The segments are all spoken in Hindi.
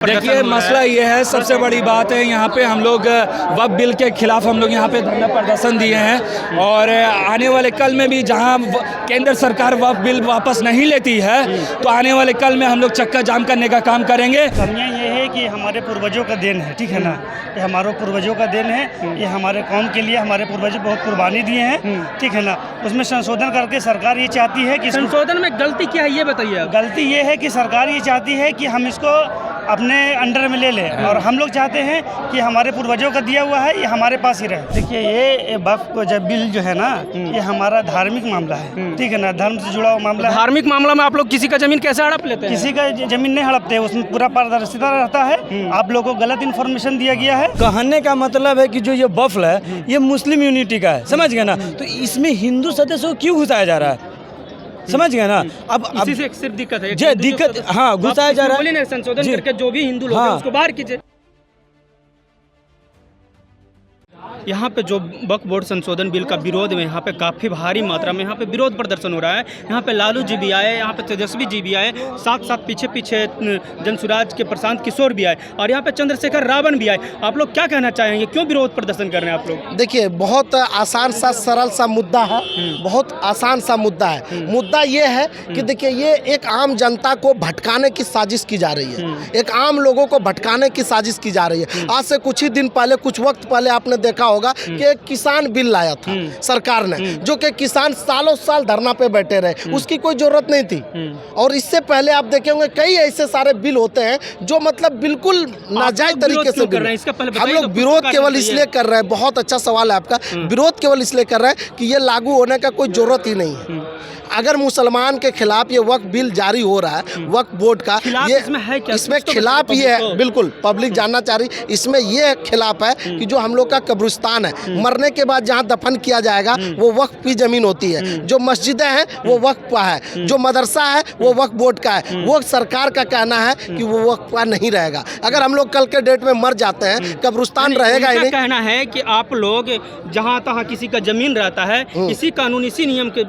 देखिए मसला ये है, सबसे बड़ी बात है यहाँ पे हम लोग वक्फ बिल के खिलाफ हम लोग यहाँ पे धरना प्रदर्शन दिए हैं और आने वाले कल में भी जहाँ केंद्र सरकार वक्फ बिल वापस नहीं लेती है तो आने वाले कल में हम लोग चक्का जाम करने का काम करेंगे। कमियाँ ये है कि हमारे पूर्वजों का देन है, ठीक है ना, ये हमारे पूर्वजों का देन है, ये हमारे कौम के लिए हमारे पूर्वजों बहुत कुर्बानी दिए हैं, ठीक है ना। उसमें संशोधन करके सरकार ये चाहती है कि संशोधन में गलती क्या है ये बताइए। गलती ये है कि सरकार ये चाहती है कि हम इसको अपने अंडर में ले लें और हम लोग चाहते हैं कि हमारे पूर्वजों का दिया हुआ है ये हमारे पास ही रहे। देखिए ये वक्फ जब बिल जो है ना ये हमारा धार्मिक मामला है, ठीक है ना, धर्म से जुड़ा हुआ मामला है। धार्मिक मामला में आप लोग किसी का जमीन कैसे हड़प लेते हैं? किसी का जमीन नहीं हड़पते, उसमें पूरा पारदर्शिता रहता है। आप लोगों को गलत इन्फॉर्मेशन दिया गया है। कहने का मतलब है कि जो ये वक्फ है ये मुस्लिम यूनिटी का है, समझ गए ना, तो इसमें हिंदू सदस्यों को क्यों घुसाया जा रहा है, समझ गए ना। अब इसी से सिर्फ दिक्कत है, जो दिक्कत हाँ घुसाया जा रहा है। बोलिए ना, संशोधन करके जो भी हिंदू लोग हैं उसको बाहर कीजिए। यहाँ पे जो वक्फ बोर्ड संशोधन बिल का विरोध में यहाँ पे काफ़ी भारी मात्रा में यहाँ पे विरोध प्रदर्शन हो रहा है। यहाँ पे लालू जी भी आए, यहाँ पे तेजस्वी जी भी आए, साथ साथ पीछे पीछे जनसुराज के प्रशांत किशोर भी आए और यहाँ पे चंद्रशेखर रावण भी आए। आप लोग क्या कहना चाहेंगे, क्यों विरोध प्रदर्शन कर रहे हैं आप लोग? देखिए बहुत आसान सा सरल सा मुद्दा है, बहुत आसान सा मुद्दा है। मुद्दा ये है कि देखिए ये एक आम जनता को भटकाने की साजिश की जा रही है, एक आम लोगों को भटकाने की साजिश की जा रही है। आज से कुछ ही दिन पहले, कुछ वक्त पहले आपने देखा होगा कि एक किसान बिल लाया था सरकार ने, जो कि किसान सालों साल धरना पे बैठे रहे, उसकी कोई जरूरत नहीं थी। और इससे पहले आप देखे होंगे कई ऐसे सारे बिल होते हैं जो मतलब बिल्कुल नाजायज तरीके से बिल। हम लोग विरोध केवल इसलिए कर रहे हैं, बहुत अच्छा सवाल है आपका, विरोध केवल इसलिए कर रहे हैं कि ये लागू होने का कोई जरूरत ही नहीं है। अगर मुसलमान के खिलाफ ये वक्फ बिल जारी हो रहा है वक्फ बोर्ड का, ये इसमें खिलाफ ये है, बिल्कुल पब्लिक जानना चाह रही, इसमें ये खिलाफ है कि जो हम लोग का कब्रिस्तान है, मरने के बाद जहाँ दफन किया जाएगा वो वक्फ की जमीन होती है, जो मस्जिदें हैं वो वक्फ का है, जो मदरसा है वो वक्फ बोर्ड का है। वो सरकार का कहना है कि वो वक्फ का नहीं रहेगा। अगर हम लोग कल के डेट में मर जाते हैं कब्रिस्तान रहेगा ही नहीं। कहना है कि आप लोग जहाँ तहाँ किसी का जमीन रहता है, इसी कानून इसी नियम के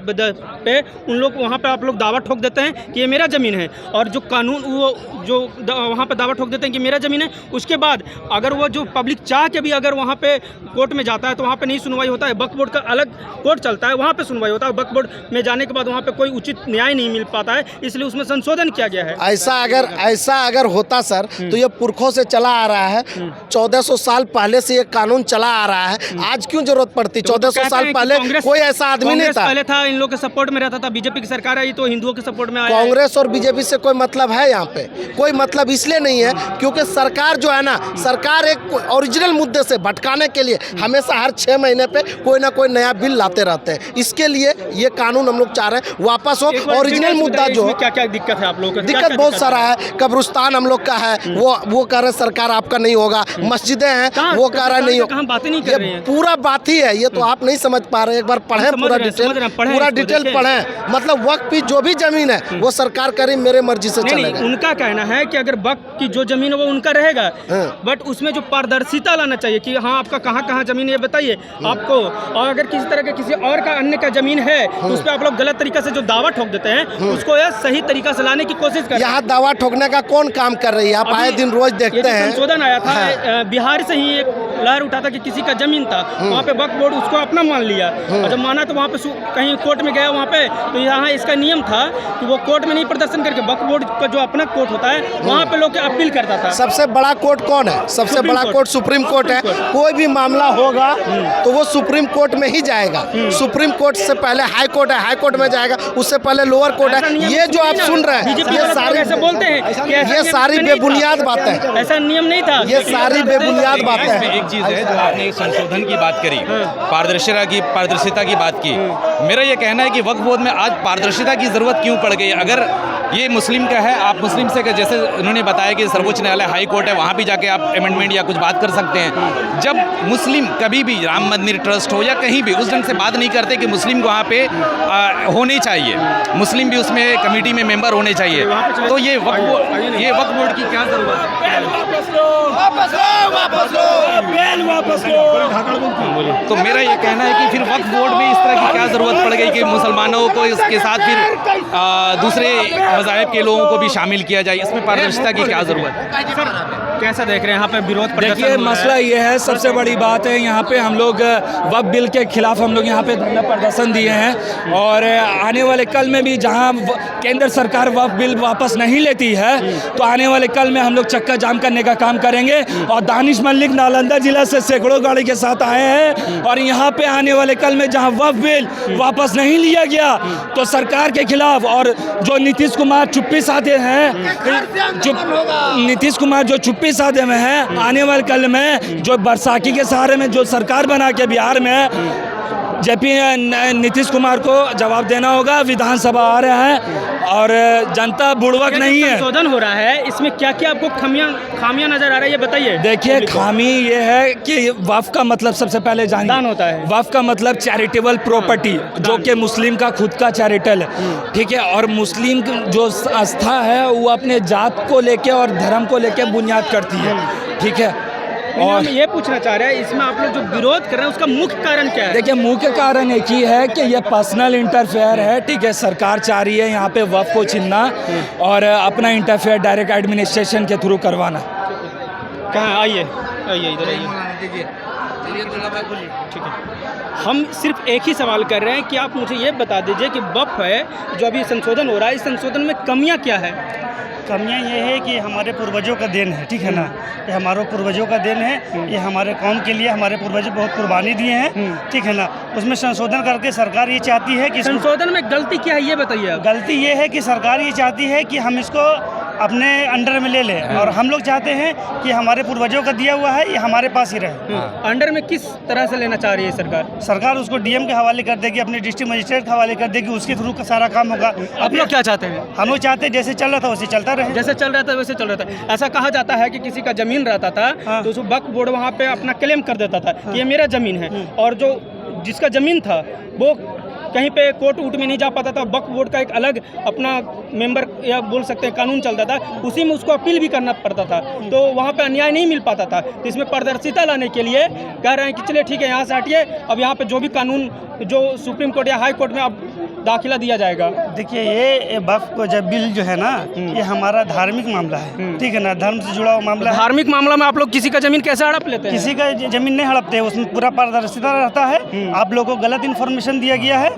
पे उन लोग वहाँ पे आप लोग दावा ठोक देते हैं कि ये मेरा ज़मीन है, और जो कानून वो जो वहाँ पे दावा ठोक देते हैं कि मेरा ज़मीन है, उसके बाद अगर वो जो पब्लिक चाह के भी अगर वहाँ पे कोर्ट में जाता है तो वहाँ पे नहीं सुनवाई होता है। वक्फ बोर्ड का अलग कोर्ट चलता है, वहाँ पे सुनवाई होता है। वक्फ बोर्ड में जाने के बाद वहाँ पे कोई उचित न्याय नहीं मिल पाता है, इसलिए उसमें संशोधन किया गया है। ऐसा अगर होता सर तो ये पुरखों से चला आ रहा है, 1400 साल पहले से ये कानून चला आ रहा है, आज क्यों जरूरत पड़ती? 1400 साल पहले कोई ऐसा आदमी नहीं था। पहले था इन लोग के सपोर्ट में रहता था, बीजेपी की सरकार आई तो हिंदुओं के सपोर्ट में आया। कांग्रेस और बीजेपी से कोई मतलब है? यहाँ पे कोई मतलब इसलिए नहीं है क्योंकि सरकार जो है ना, सरकार एक ओरिजिनल मुद्दे से भटकाने के लिए हमेशा हर 6 महीने पे कोई ना कोई नया बिल लाते रहते हैं। इसके लिए ये कानून हम लोग चाह रहे हैं वापस हो, ओरिजिनल मुद्दा जो क्या क्या दिक्कत है आप लोगों को? दिक्कत बहुत सारा है। कब्रिस्तान हम लोग का है, वो कह रहे सरकार आपका नहीं होगा। मस्जिदें हैं वो कह रहे नहीं होगा। बातें नहीं कर रहे हैं, पूरा बात ही है, ये तो आप नहीं समझ पा रहे। एक बार पढ़ें पूरा डिटेल पढ़ें। मतलब वक्त की जो भी जमीन है वो सरकार करे, मेरे मर्जी से चलेगा। उनका कहना है कि अगर वक्त की जो जमीन है वो उनका रहेगा, बट उसमें जो पारदर्शिता लाना चाहिए कि हाँ आपका कहाँ कहाँ जमीन है ये बताइए आपको। और अगर किसी तरह के किसी और का अन्य का जमीन है तो उस पर आप लोग गलत तरीके से जो दावा ठोक देते हैं उसको यह सही तरीका से लाने की कोशिश कर। यहाँ दावा ठोकने का कौन काम कर रही है? आप आए दिन रोज देखते हैं। संशोधन आया था बिहार से ही, एक लहर उठा था कि किसी का जमीन था, वहाँ पे वक्फ बोर्ड उसको अपना मान लिया और जब माना तो वहाँ पे कहीं कोर्ट में गया वहाँ पे, तो यहाँ इसका नियम था कि वो कोर्ट में नहीं प्रदर्शन करके वक्फ बोर्ड का जो अपना कोर्ट होता है वहाँ पे लोग अपील करता था। सबसे बड़ा कोर्ट कौन है? सबसे बड़ा कोर्ट सुप्रीम कोर्ट है। कोई भी मामला होगा तो वो सुप्रीम कोर्ट में ही जाएगा। सुप्रीम कोर्ट से पहले हाई कोर्ट है, हाई कोर्ट में जाएगा, उससे पहले लोअर कोर्ट है। ये जो आप सुन रहे हैं ये सारी बेबुनियाद बातें हैं। ऐसा नियम नहीं था, ये सारी बेबुनियाद बातें हैं। एक चीज़ है जो आपने संशोधन की बात करी, पारदर्शिता की बात की, मेरा ये कहना है कि वक्फ बोर्ड में आज पारदर्शिता की ज़रूरत क्यों पड़ गई? अगर ये मुस्लिम का है, आप मुस्लिम से जैसे उन्होंने बताया कि सर्वोच्च न्यायालय हाई कोर्ट है, वहाँ भी जाके आप अमेंडमेंट या कुछ बात कर सकते हैं। जब मुस्लिम कभी भी राम मंदिर ट्रस्ट हो या कहीं भी उस ढंग से बात नहीं करते कि मुस्लिम वहाँ पे होने चाहिए, मुस्लिम भी उसमें कमेटी में मेंबर होने चाहिए, तो ये वक्फ बोर्ड की क्या ज़रूरत है? बिल वापस लो। तो मेरा ये कहना है कि फिर वक्फ बोर्ड में इस तरह की क्या ज़रूरत पड़ गई कि मुसलमानों को इसके साथ फिर दूसरे मज़ाहिब के लोगों को भी शामिल किया जाए, इसमें पारदर्शिता की क्या ज़रूरत है? कैसा देख रहे हैं यहाँ पे विरोध प्रदर्शन देखिए हो रहा है? मसला ये है, सबसे बड़ी बात है यहाँ पे हम लोग वक्फ बिल के खिलाफ हम लोग यहाँ पे धरना प्रदर्शन दिए हैं और आने वाले कल में भी जहाँ केंद्र सरकार वक्फ बिल वापस नहीं लेती है तो आने वाले कल में हम लोग चक्का जाम करने का काम करेंगे। और दानिश मलिक नालंदा जिला से सैकड़ों गाड़ी के साथ आए हैं और यहाँ पे आने वाले कल में जहाँ वक्फ बिल वापस नहीं लिया गया तो सरकार के खिलाफ, और जो नीतीश कुमार चुप्पी साधे हैं, नीतीश कुमार जो चुप्पी साधे में है, आने वाले कल में जो बरसाती के सहारे में जो सरकार बना के बिहार में जेपी नीतीश कुमार को जवाब देना होगा। विधानसभा आ रहा है और जनता बुड़वक नहीं है। संशोधन हो रहा है, इसमें क्या क्या आपको खामियां नजर आ रहा है, ये बताइए। देखिए खामी ये है कि वक्फ का मतलब सबसे पहले दान जानिए, होता है। वक्फ का मतलब चैरिटेबल प्रॉपर्टी, जो कि मुस्लिम का खुद का चैरिटल है, ठीक है। और मुस्लिम जो आस्था है वो अपने जात को लेके और धर्म को लेके बुनियाद करती है, ठीक है। और और ये पूछना चाह रहे हैं, इसमें आप लोग जो विरोध कर रहे हैं उसका मुख्य कारण क्या है? देखिए मुख्य कारण एक ही है कि ये पर्सनल इंटरफेयर है, ठीक है। सरकार चाह रही है यहाँ पे वक्फ को छीनना और अपना इंटरफेयर डायरेक्ट एडमिनिस्ट्रेशन के थ्रू करवाना। कहाँ आइए इधर आइए, ठीक है। हम सिर्फ एक ही सवाल कर रहे हैं कि आप मुझे ये बता दीजिए कि वक्फ है जो अभी संशोधन हो रहा है, इस संशोधन में कमियां क्या है? कमियाँ ये है कि हमारे पूर्वजों का देन है, ठीक है ना, ये हमारे पूर्वजों का देन है, ये हमारे कौम के लिए हमारे पूर्वज बहुत कुर्बानी दिए हैं, ठीक है ना। उसमें संशोधन करके सरकार ये चाहती है कि संशोधन में गलती क्या है ये बताइए आप। गलती ये है कि सरकार ये चाहती है कि हम इसको अपने अंडर में ले लें और हम लोग चाहते हैं कि हमारे पूर्वजों का दिया हुआ है ये हमारे पास ही रहे। अंडर में किस तरह से लेना चाह रही है सरकार? सरकार उसको डीएम के हवाले कर देगी, अपने डिस्ट्रिक्ट मजिस्ट्रेट के हवाले कर देगी, उसके थ्रू का सारा काम होगा। आप लोग क्या चाहते हैं? हम लोग चाहते हैं जैसे चल रहा था वैसे चलता रहे। जैसे चल रहा था वैसे चल रहा था। ऐसा कहा जाता है कि किसी का जमीन रहता था तो उसको वक्फ बोर्ड वहाँ पे अपना क्लेम कर देता था कि ये मेरा जमीन है, और जो जिसका जमीन था वो कहीं पे कोर्ट वोट में नहीं जा पाता था। वक्फ बोर्ड का एक अलग अपना मेंबर या बोल सकते हैं कानून चलता था, उसी में उसको अपील भी करना पड़ता था, तो वहाँ पे अन्याय नहीं मिल पाता था। तो इसमें पारदर्शिता लाने के लिए कह रहे हैं कि चलिए ठीक है यहाँ से हटिए, अब यहाँ पे जो भी कानून जो सुप्रीम कोर्ट या हाई कोर्ट में अब दाखिला दिया जाएगा। देखिए ये वक्फ को जब बिल जो है ना ये हमारा धार्मिक मामला है, ठीक है ना, धर्म से जुड़ा हुआ मामला है। धार्मिक मामला में आप लोग किसी का जमीन कैसे हड़प लेते हैं? किसी का जमीन नहीं हड़पते, उसमें पूरा पारदर्शिता रहता है। आप लोगों को गलत इन्फॉर्मेशन दिया गया है,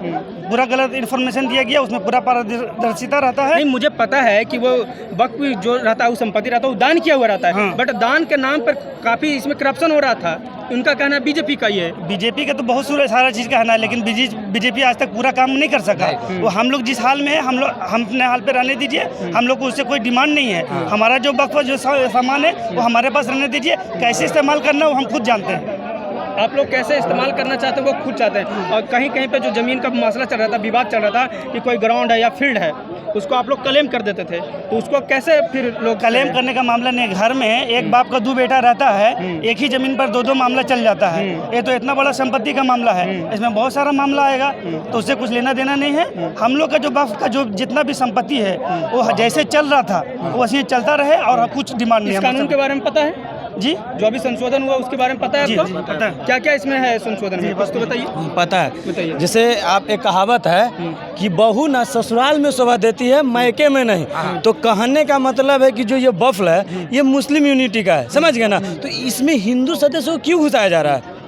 पूरा गलत इन्फॉर्मेशन दिया गया, उसमें पूरा पारदर्शिता रहता है। नहीं, मुझे पता है कि वो वक्फ जो रहता है वो संपत्ति रहता है, वो दान किया हुआ रहता है, बट दान के नाम पर काफी इसमें करप्शन हो रहा था। उनका कहना बीजेपी का ही है। बीजेपी का तो बहुत सारा चीज़ का है ना, लेकिन बीजेपी आज तक पूरा काम नहीं कर सका। वो हम लोग जिस हाल में है हम अपने हाल पे रहने दीजिए, हम लोग को उससे कोई डिमांड नहीं है। हमारा जो वक्फ जो सामान है वो हमारे पास रहने दीजिए, कैसे इस्तेमाल करना वो हम खुद जानते हैं। आप लोग कैसे इस्तेमाल करना चाहते हैं वो खुद चाहते हैं। और कहीं कहीं पे जो ज़मीन का मसला चल रहा था, विवाद चल रहा था कि कोई ग्राउंड है या फील्ड है, उसको आप लोग क्लेम कर देते थे, तो उसको कैसे फिर लोग क्लेम करने का मामला नहीं। घर में एक बाप का 2 बेटा रहता है, एक ही ज़मीन पर 2 मामला चल जाता है। ये तो इतना बड़ा संपत्ति का मामला है, इसमें बहुत सारा मामला आएगा, तो उससे कुछ लेना देना नहीं है। हम लोग का जो वक्फ का जो जितना भी संपत्ति है वो जैसे चल रहा था वो वैसे चलता रहे, और कुछ डिमांड नहीं। इस कानून के बारे में पता है जी, जो अभी संशोधन हुआ उसके बारे में पता है जी, आपको? जी, पता है। क्या क्या इसमें है संशोधन में, बस तो बताइए। पता है, बताइए। जैसे आप एक कहावत है कि बहू ना ससुराल में शोभा देती है मायके में नहीं, तो कहने का मतलब है कि जो ये वक्फ है ये मुस्लिम यूनिटी का है, समझ गए ना। तो इसमें हिंदू सदस्यों को क्यों घुसाया जा रहा है,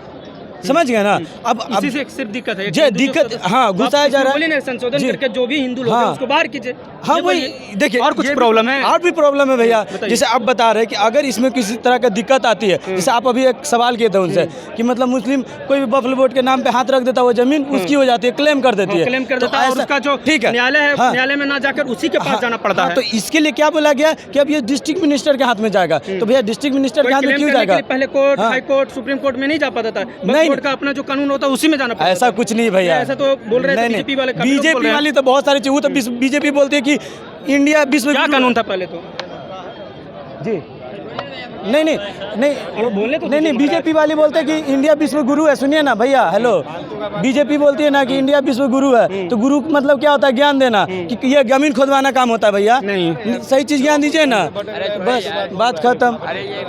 समझ गए ना। अब इसी से सिर्फ दिक्कत है, जो दिक्कत, हाँ, घुसाया जा रहा है। बोलिए संशोधन करके जो भी हिंदू लोग हैं उसको बाहर कीजिए। हाँ वही देखिए, और कुछ प्रॉब्लम है, और भी प्रॉब्लम है भैया। जैसे आप बता रहे हैं कि अगर इसमें किसी तरह का दिक्कत आती है, जैसे आप अभी एक सवाल किए थे उनसे कि मतलब मुस्लिम कोई भी वक्फ बोर्ड के नाम पे हाथ रख देता है, वो जमीन उसकी हो जाती है, क्लेम कर देती है, क्लेम कर देता है, और उसका जो न्यायालय है न्यायालय में ना जाकर उसी के पास जाना पड़ता है। तो इसके लिए क्या बोला गया कि अब ये डिस्ट्रिक्ट मिनिस्टर के हाथ में जाएगा, तो भैया डिस्ट्रिक्ट मिनिस्टर के हाथ में क्यों जाएगा? पहले court, high court, supreme court में नहीं जा पाता था, कोर्ट का अपना जो कानून होता है उसी में जाना पड़ता। ऐसा कुछ नहीं भैया, ऐसा तो बोल रहे थे बीजेपी वाले। बीजेपी वाली तो बहुत सारी चीज, वो तो बीजेपी बोलती है कि इंडिया विश्व। क्या कानून था पहले तो? जी नहीं नहीं नहीं बोले तो नहीं बीजेपी वाली बोलते हैं कि इंडिया विश्व गुरु है। सुनिए ना भैया, हेलो, बीजेपी बोलती है ना कि इंडिया विश्व गुरु है, तो गुरु मतलब क्या होता है? ज्ञान देना, कि ये जमीन खोदवाना काम होता है भैया? नहीं। सही चीज़ ज्ञान दीजिए ना, बस बात खत्म।